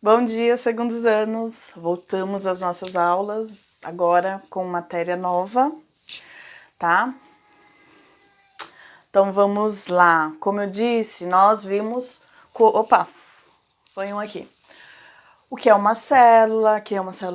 Bom dia, segundos anos. Voltamos às nossas aulas, agora com matéria nova, tá? Então vamos lá. Como eu disse, nós vimos... Opa, põe um aqui. O que é uma célula,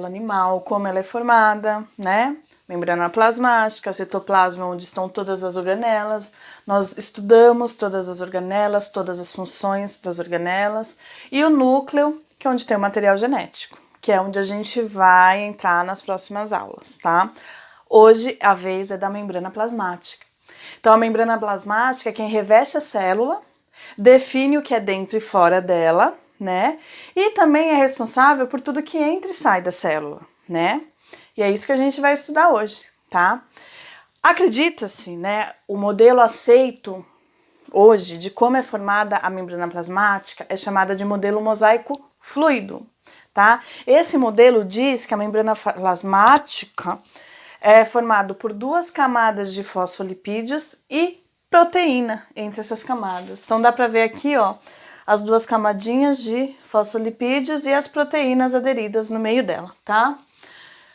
animal, como ela é formada, né? Membrana plasmática, citoplasma, onde estão todas as organelas. Nós estudamos todas as organelas, todas as funções das organelas. E o núcleo, que é onde tem o material genético, que é onde a gente vai entrar nas próximas aulas, tá? Hoje a vez é da membrana plasmática. Então a membrana plasmática é quem reveste a célula, define o que é dentro e fora dela, né? E também é responsável por tudo que entra e sai da célula, né? E é isso que a gente vai estudar hoje, tá? Acredita-se, né, o modelo aceito hoje de como é formada a membrana plasmática é chamada de modelo mosaico fluido, tá? Esse modelo diz que a membrana plasmática é formado por duas camadas de fosfolipídios e proteína entre essas camadas. Então dá para ver aqui, ó, as duas camadinhas de fosfolipídios e as proteínas aderidas no meio dela, tá?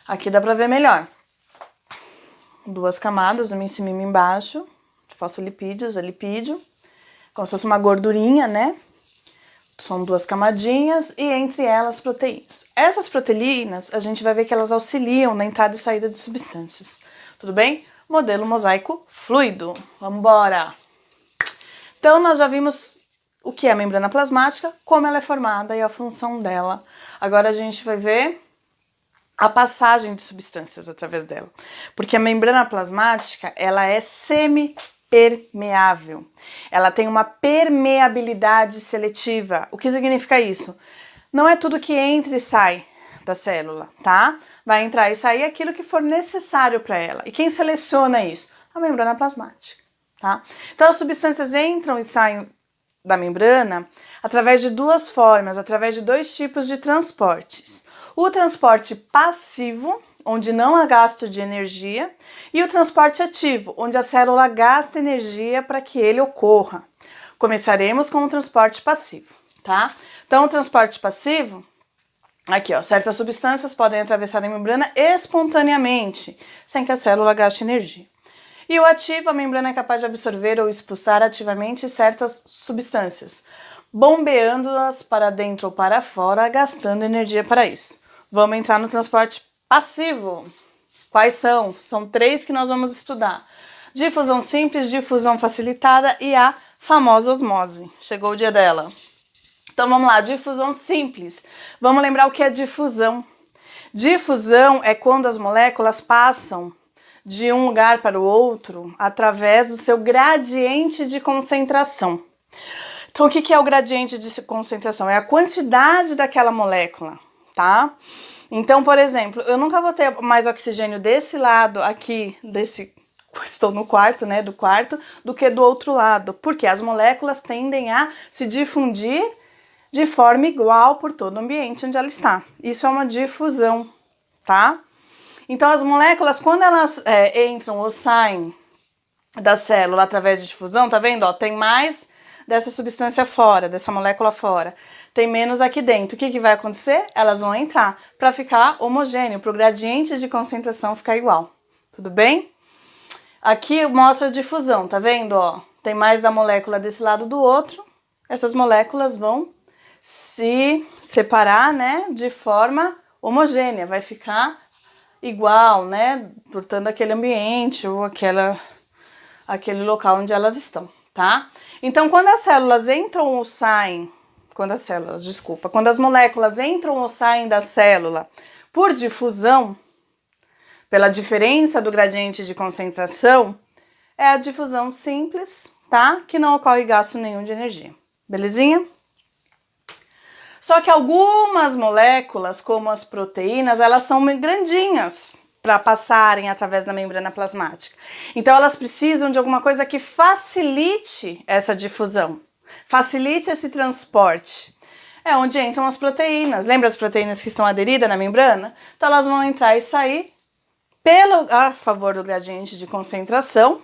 Aqui dá para ver melhor. Duas camadas, uma em cima e uma embaixo, de fosfolipídios, é lipídio, como se fosse uma gordurinha, né? São duas camadinhas e entre elas proteínas. Essas proteínas, a gente vai ver que elas auxiliam na entrada e saída de substâncias. Tudo bem? Modelo mosaico fluido. Vamos embora! Então, nós já vimos o que é a membrana plasmática, como ela é formada e a função dela. Agora a gente vai ver a passagem de substâncias através dela. Porque a membrana plasmática, ela é semipermeável. Ela tem uma permeabilidade seletiva. O que significa isso? Não é tudo que entra e sai da célula, tá? Vai entrar e sair aquilo que for necessário para ela. E quem seleciona isso? A membrana plasmática, tá? Então as substâncias entram e saem da membrana através de duas formas, através de dois tipos de transportes. O transporte passivo, onde não há gasto de energia, e o transporte ativo, onde a célula gasta energia para que ele ocorra. Começaremos com o transporte passivo, tá? Então, o transporte passivo, aqui, ó, certas substâncias podem atravessar a membrana espontaneamente, sem que a célula gaste energia. E o ativo, a membrana é capaz de absorver ou expulsar ativamente certas substâncias, bombeando-as para dentro ou para fora, gastando energia para isso. Vamos entrar no transporte passivo. Quais são? São três que nós vamos estudar. Difusão simples, difusão facilitada e a famosa osmose. Chegou o dia dela. Então vamos lá, difusão simples. Vamos lembrar o que é difusão. Difusão é quando as moléculas passam de um lugar para o outro através do seu gradiente de concentração. Então, o que é o gradiente de concentração? É a quantidade daquela molécula, tá? Então, por exemplo, eu nunca vou ter mais oxigênio desse lado aqui, estou no quarto, né, do quarto, do que do outro lado, porque as moléculas tendem a se difundir de forma igual por todo o ambiente onde ela está. Isso é uma difusão, tá? Então, as moléculas, quando elas entram ou saem da célula através de difusão, tá vendo? Ó, tem mais dessa substância fora, dessa molécula fora. Tem menos aqui dentro. O que vai acontecer? Elas vão entrar para ficar homogêneo, para o gradiente de concentração ficar igual. Tudo bem? Aqui mostra a difusão, tá vendo? Ó, tem mais da molécula desse lado do outro. Essas moléculas vão se separar, né, de forma homogênea. Vai ficar igual, né, portanto, aquele ambiente ou aquele local onde elas estão, tá? Então, quando as células entram ou saem, quando as moléculas entram ou saem da célula por difusão, pela diferença do gradiente de concentração, é a difusão simples, tá? Que não ocorre gasto nenhum de energia. Belezinha? Só que algumas moléculas, como as proteínas, elas são grandinhas para passarem através da membrana plasmática. Então, elas precisam de alguma coisa que facilite essa difusão, facilite esse transporte. É onde entram as proteínas. Lembra as proteínas que estão aderidas na membrana? Então, elas vão entrar e sair a favor do gradiente de concentração,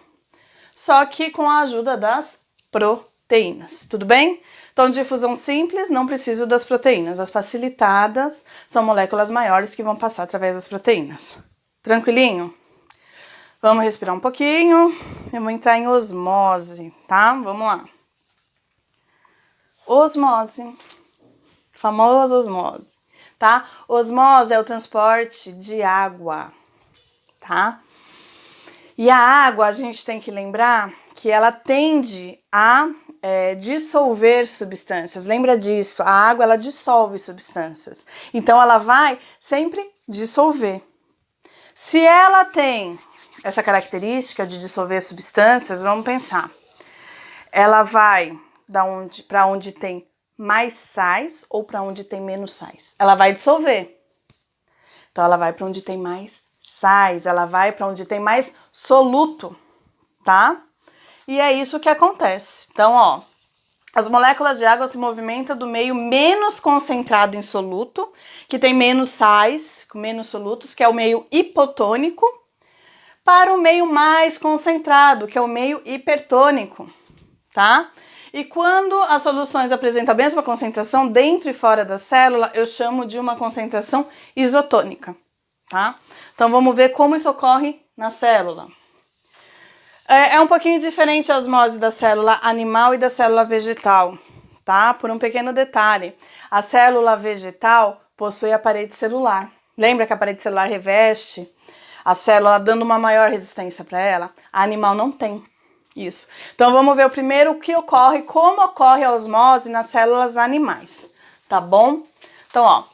só que com a ajuda das proteínas. proteínas, tudo bem? Então, difusão simples, não preciso das proteínas. As facilitadas são moléculas maiores que vão passar através das proteínas. Tranquilinho? Vamos respirar um pouquinho. Eu vou entrar em osmose, tá? Vamos lá. Osmose. Famosa osmose, tá? Osmose é o transporte de água, tá? E a água, a gente tem que lembrar que ela tende a dissolver substâncias. Lembra disso? A água, ela dissolve substâncias. Então, ela vai sempre dissolver. Se ela tem essa característica de dissolver substâncias, vamos pensar. Ela vai para onde tem mais sais ou para onde tem menos sais? Ela vai dissolver. Então, ela vai para onde tem mais sais, ela vai para onde tem mais soluto, tá? E é isso que acontece. Então, ó, as moléculas de água se movimentam do meio menos concentrado em soluto, que tem menos sais, menos solutos, que é o meio hipotônico, para o meio mais concentrado, que é o meio hipertônico, tá? E quando as soluções apresentam a mesma concentração dentro e fora da célula, eu chamo de uma concentração isotônica, tá? Então, vamos ver como isso ocorre na célula. É um pouquinho diferente a osmose da célula animal e da célula vegetal, tá? Por um pequeno detalhe. A célula vegetal possui a parede celular. Lembra que a parede celular reveste a célula dando uma maior resistência para ela? A animal não tem isso. Então, vamos ver o primeiro o que ocorre, como ocorre a osmose nas células animais, tá bom? Então, ó.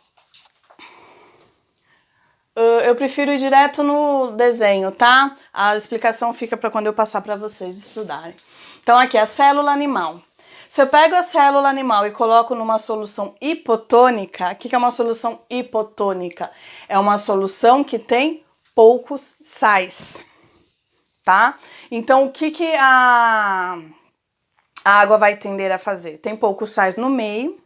Eu prefiro ir direto no desenho, tá? A explicação fica para quando eu passar para vocês estudarem. Então, aqui, a célula animal. Se eu pego a célula animal e coloco numa solução hipotônica, o que é uma solução hipotônica? É uma solução que tem poucos sais, tá? Então, o que a água vai tender a fazer? Tem poucos sais no meio,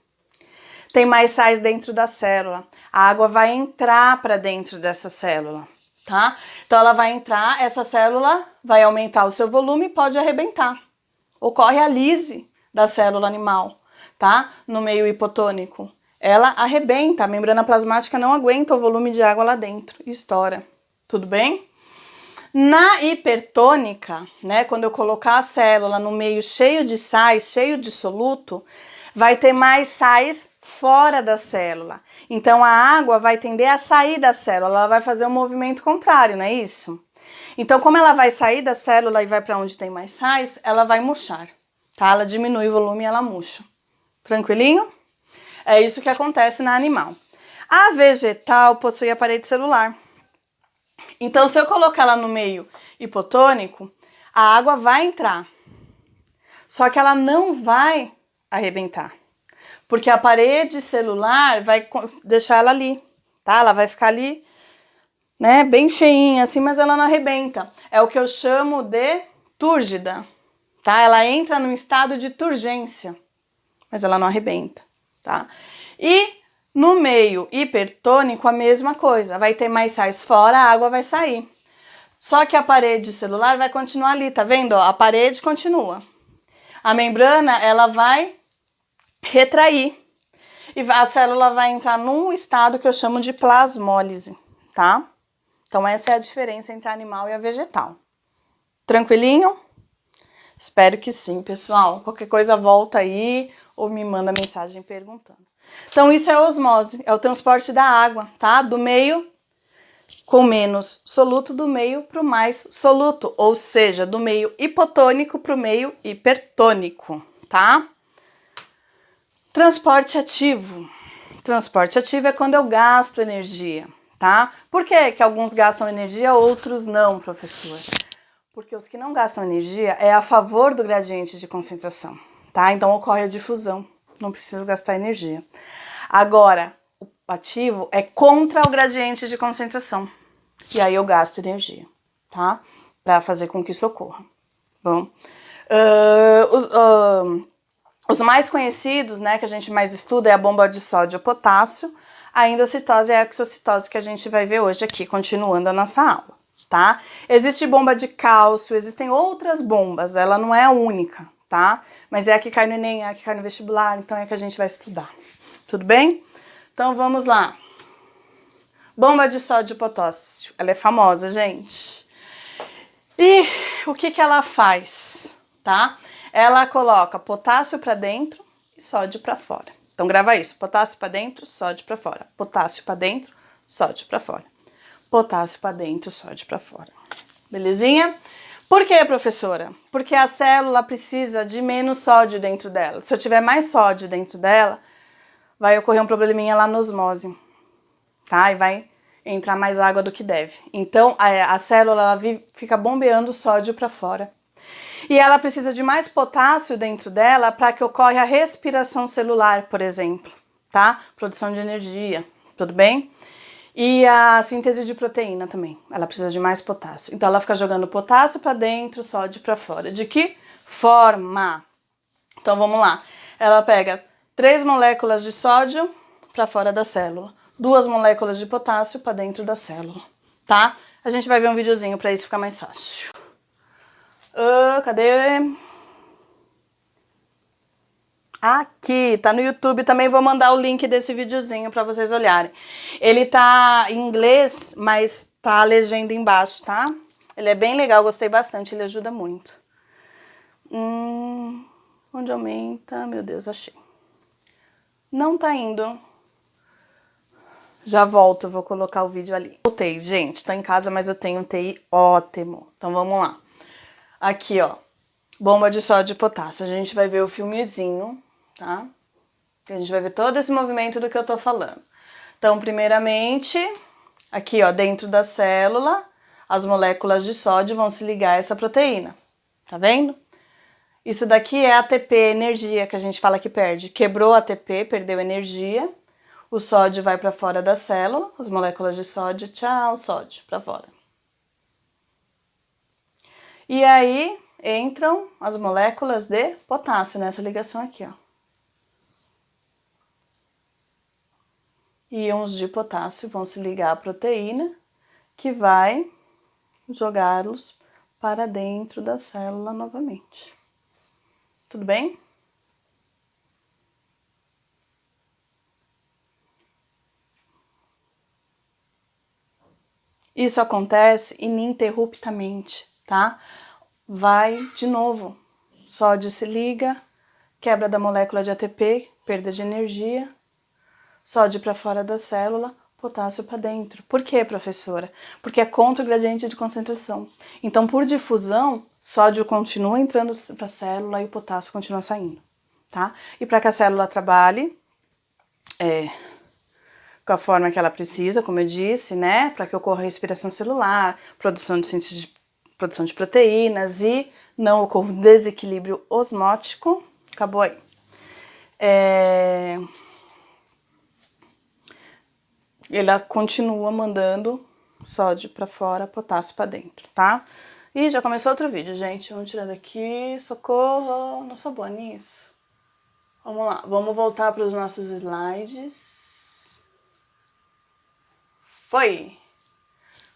tem mais sais dentro da célula. A água vai entrar para dentro dessa célula, tá? Então, ela vai entrar, essa célula vai aumentar o seu volume e pode arrebentar. Ocorre a lise da célula animal, tá? No meio hipotônico. Ela arrebenta, a membrana plasmática não aguenta o volume de água lá dentro e estoura. Tudo bem? Na hipertônica, né, quando eu colocar a célula no meio cheio de sais, cheio de soluto, vai ter mais sais fora da célula. Então, a água vai tender a sair da célula, ela vai fazer um movimento contrário, não é isso? Então, como ela vai sair da célula e vai para onde tem mais sais, ela vai murchar, tá? Ela diminui o volume e ela murcha. Tranquilinho? É isso que acontece na animal. A vegetal possui a parede celular. Então, se eu colocar ela no meio hipotônico, a água vai entrar. Só que ela não vai arrebentar. Porque a parede celular vai deixar ela ali, tá? Ela vai ficar ali, né, bem cheinha assim, mas ela não arrebenta. É o que eu chamo de túrgida, tá? Ela entra num estado de turgência, mas ela não arrebenta, tá? E no meio hipertônico, a mesma coisa. Vai ter mais sais fora, a água vai sair. Só que a parede celular vai continuar ali, tá vendo? Ó, a parede continua. A membrana, ela vai retrair. E a célula vai entrar num estado que eu chamo de plasmólise, tá? Então, essa é a diferença entre a animal e a vegetal. Tranquilinho? Espero que sim, pessoal. Qualquer coisa volta aí ou me manda mensagem perguntando. Então, isso é a osmose, é o transporte da água, tá? Do meio com menos soluto, do meio para o mais soluto, ou seja, do meio hipotônico para o meio hipertônico, tá? Transporte ativo. Transporte ativo é quando eu gasto energia, tá? Por que que alguns gastam energia, outros não, professor? Porque os que não gastam energia é a favor do gradiente de concentração, tá? Então ocorre a difusão, não preciso gastar energia. Agora, o ativo é contra o gradiente de concentração, e aí eu gasto energia, tá? Para fazer com que isso ocorra. Bom, os mais conhecidos, né, que a gente mais estuda é a bomba de sódio e potássio, a endocitose e a exocitose que a gente vai ver hoje aqui, continuando a nossa aula, tá? Existe bomba de cálcio, existem outras bombas, ela não é a única, tá? Mas é a que cai no Enem, é a que cai no vestibular, então é a que a gente vai estudar. Tudo bem? Então vamos lá. Bomba de sódio e potássio. Ela é famosa, gente. E o que que ela faz, tá? Ela coloca potássio para dentro e sódio para fora. Então grava isso, potássio para dentro, sódio para fora. Potássio para dentro, sódio para fora. Potássio para dentro, sódio para fora. Belezinha? Por quê, professora? Porque a célula precisa de menos sódio dentro dela. Se eu tiver mais sódio dentro dela, vai ocorrer um probleminha lá na osmose, tá? E vai entrar mais água do que deve. Então, a célula ela fica bombeando sódio para fora. E ela precisa de mais potássio dentro dela para que ocorra a respiração celular, por exemplo, tá? Produção de energia, tudo bem? E a síntese de proteína também, ela precisa de mais potássio. Então ela fica jogando potássio para dentro, sódio para fora. De que forma? Então vamos lá. Ela pega 3 moléculas de sódio para fora da célula, 2 moléculas de potássio para dentro da célula, tá? A gente vai ver um videozinho para isso ficar mais fácil. Cadê? Aqui, tá no YouTube, também vou mandar o link desse videozinho para vocês olharem. Ele tá em inglês, mas tá a legenda embaixo, tá? Ele é bem legal, gostei bastante, ele ajuda muito. Onde aumenta? Meu Deus, achei. Não tá indo. Já volto, vou colocar o vídeo ali. Voltei, gente, tô em casa, mas eu tenho um TI ótimo. Então vamos lá. Aqui, ó, bomba de sódio e potássio. A gente vai ver o filmezinho, tá? A gente vai ver todo esse movimento do que eu tô falando. Então, primeiramente, aqui, ó, dentro da célula, as moléculas de sódio vão se ligar a essa proteína. Tá vendo? Isso daqui é ATP, energia, que a gente fala que perde. Quebrou ATP, perdeu energia. O sódio vai para fora da célula, as moléculas de sódio, tchau, sódio, para fora. E aí entram as moléculas de potássio nessa ligação aqui, ó. Íons de potássio vão se ligar à proteína, que vai jogá-los para dentro da célula novamente. Tudo bem? Isso acontece ininterruptamente, tá? Vai de novo. Sódio se liga, quebra da molécula de ATP, perda de energia, sódio para fora da célula, potássio para dentro. Por quê, professora? Porque é contra o gradiente de concentração. Então, por difusão, sódio continua entrando para a célula e o potássio continua saindo, tá? E para que a célula trabalhe, com a forma que ela precisa, como eu disse, né? Para que ocorra respiração celular, produção de proteínas e não ocorra um desequilíbrio osmótico. Acabou aí. Ela continua mandando sódio para fora, potássio para dentro, tá? E já começou outro vídeo, gente. Vamos tirar daqui. Socorro, não sou boa nisso. Vamos lá, vamos voltar para os nossos slides. Foi!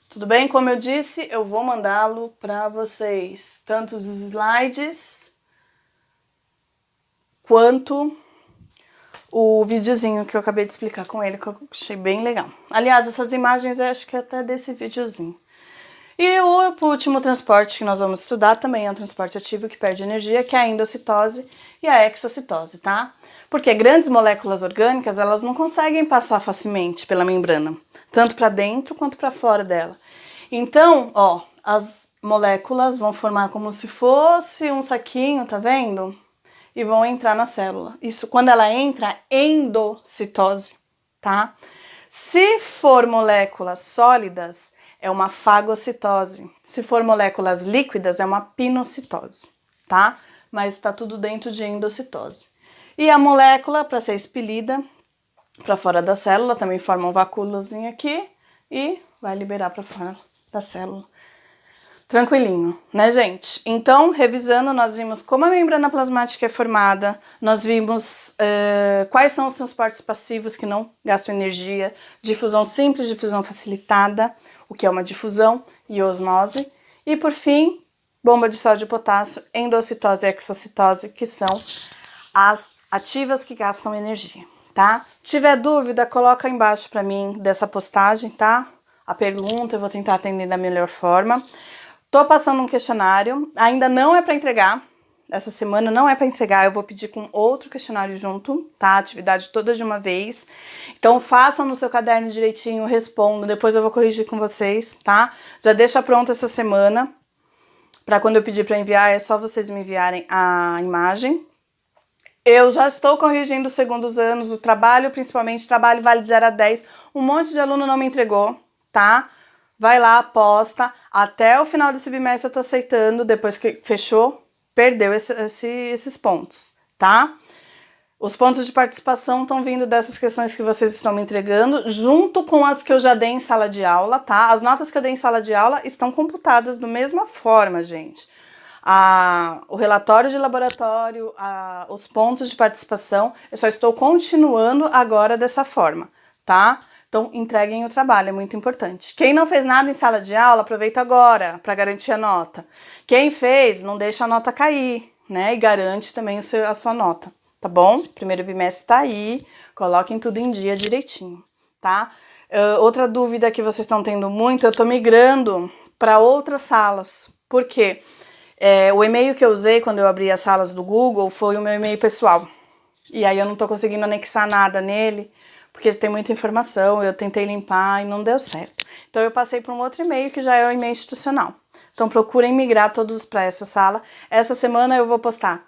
Tudo bem? Como eu disse, eu vou mandá-lo para vocês, tanto os slides quanto o videozinho que eu acabei de explicar com ele, que eu achei bem legal. Aliás, essas imagens eu acho que é até desse videozinho. E o último transporte que nós vamos estudar também é um transporte ativo que perde energia, que é a endocitose e a exocitose, tá? Porque grandes moléculas orgânicas, elas não conseguem passar facilmente pela membrana, tanto para dentro quanto para fora dela. Então, ó, as moléculas vão formar como se fosse um saquinho, tá vendo? E vão entrar na célula. Isso quando ela entra, endocitose, tá? Se for moléculas sólidas, é uma fagocitose. Se for moléculas líquidas, é uma pinocitose, tá? Mas está tudo dentro de endocitose. E a molécula, para ser expelida para fora da célula, também forma um vacúolozinho aqui e vai liberar para fora da célula. Tranquilinho, né, gente? Então, revisando, nós vimos como a membrana plasmática é formada, nós vimos quais são os transportes passivos que não gastam energia, difusão simples, difusão facilitada, o que é uma difusão, e osmose. E, por fim, bomba de sódio e potássio, endocitose e exocitose, que são as ativas que gastam energia, tá? Tiver dúvida, coloca aí embaixo pra mim dessa postagem, tá? A pergunta, eu vou tentar atender da melhor forma. Tô passando um questionário, ainda não é para entregar, essa semana não é para entregar, eu vou pedir com outro questionário junto, tá? Atividade toda de uma vez. Então façam no seu caderno direitinho, respondam, depois eu vou corrigir com vocês, tá? Já deixa pronto essa semana, para quando eu pedir para enviar, é só vocês me enviarem a imagem. Eu já estou corrigindo os segundos anos, o trabalho, principalmente, trabalho vale de 0 a 10, um monte de aluno não me entregou, tá? Vai lá, posta, até o final desse bimestre eu tô aceitando, depois que fechou, perdeu esses pontos, tá? Os pontos de participação estão vindo dessas questões que vocês estão me entregando, junto com as que eu já dei em sala de aula, tá? As notas que eu dei em sala de aula estão computadas da mesma forma, gente. O relatório de laboratório, os pontos de participação, eu só estou continuando agora dessa forma, tá? Então, entreguem o trabalho, é muito importante. Quem não fez nada em sala de aula, aproveita agora para garantir a nota. Quem fez, não deixa a nota cair, né? E garante também a sua nota, tá bom? Primeiro bimestre tá aí, coloquem tudo em dia direitinho, tá? Outra dúvida que vocês estão tendo muito, eu tô migrando para outras salas. Por quê? O e-mail que eu usei quando eu abri as salas do Google foi o meu e-mail pessoal. E aí eu não tô conseguindo anexar nada nele, porque tem muita informação, eu tentei limpar e não deu certo. Então eu passei para um outro e-mail que já é o e-mail institucional. Então procurem migrar todos para essa sala. Essa semana eu vou postar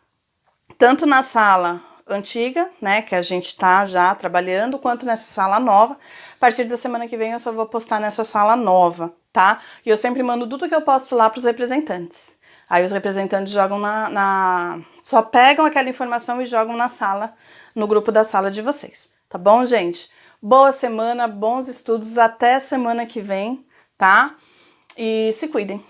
tanto na sala antiga, né, que a gente tá já trabalhando, quanto nessa sala nova. A partir da semana que vem eu só vou postar nessa sala nova, tá? E eu sempre mando tudo que eu posto lá para os representantes. Aí os representantes jogam só pegam aquela informação e jogam na sala, no grupo da sala de vocês. Tá bom, gente? Boa semana, bons estudos, até semana que vem, tá? E se cuidem.